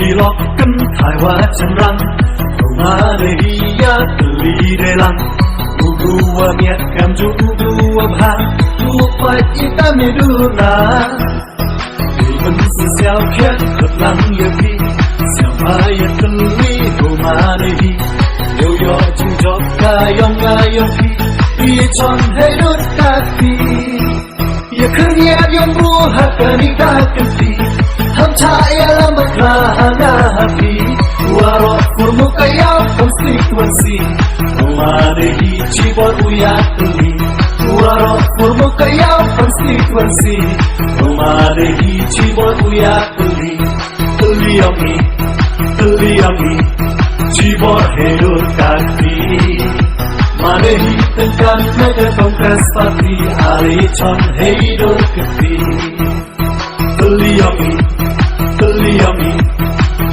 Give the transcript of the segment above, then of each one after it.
Kilokan Taiwa Chanrang Rumah Kali Delang Udua Miat Kamju Udua Bha Lupa Kita Meduna Iman Sesiao Kiat Ketlang Yapi Siapa yang Kali Rumah Dehi Yo Yo Jung Jok Kayong Kayong Pi Ia Chon Hei Dut Kati Ia Kerja Yang Buhat Kanika Kati Ham Chaya Lama Kahana Hapi Warok Furmu Kayau Konstituensi Umadehi Cibor Uyak Keli Warok Furmu Kayau Konstituensi Umadehi Cibor Uyak Keli Keliami Cibor Hedur Kaki Madehi Tengkan Mega Kongres Parti Ali Chon Hedur Kaki Keliami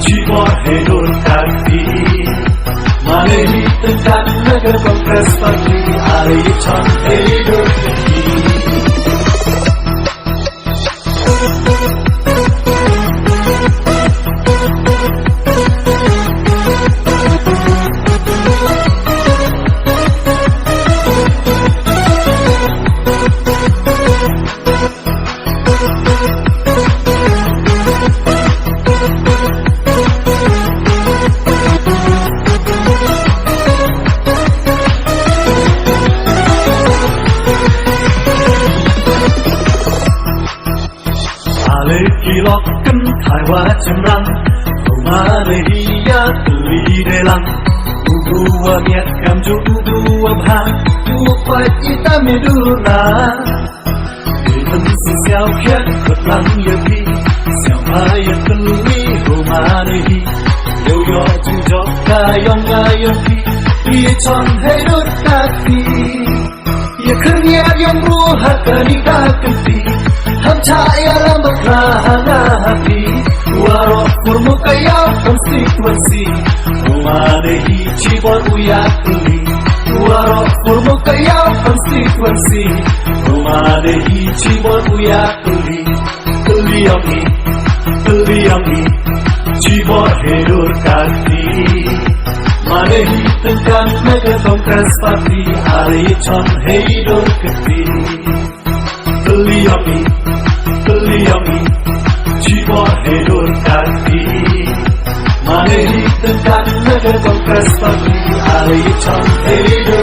Cibor Hedur Kaki Madehi Tengkan Mega Kongres Parti Ali Chon Hedur Kaki Kilokan Taiwa Chanrang Rumah Kali Delang Udua Miat Kamju Udua Bha Lupa Kita Meduna Iman Sesiao Kiat Ketlang Yapi Siapa yang Kali Rumah Dehi Yo Yo Jung Jok Kayong Kayong Pi Ia Chon Hei Dut Kati Ia Kerja Yang Buhat Kanika Kati Ham Chaya Lama Kahana Hapi Warok Furmu Kayau Konstituensi Umadehi Cibor Uyak Keli Warok Furmu Kayau Konstituensi Umadehi Cibor Uyak Keli Keliami Cibor Hedur Kaki Madehi Tengkan Mega Kongres Parti Ali Chon Hedur Kaki Keliami Cibor Hedur Kaki Madehi Tengkan Mega Kongres Parti Ali Chon Hedur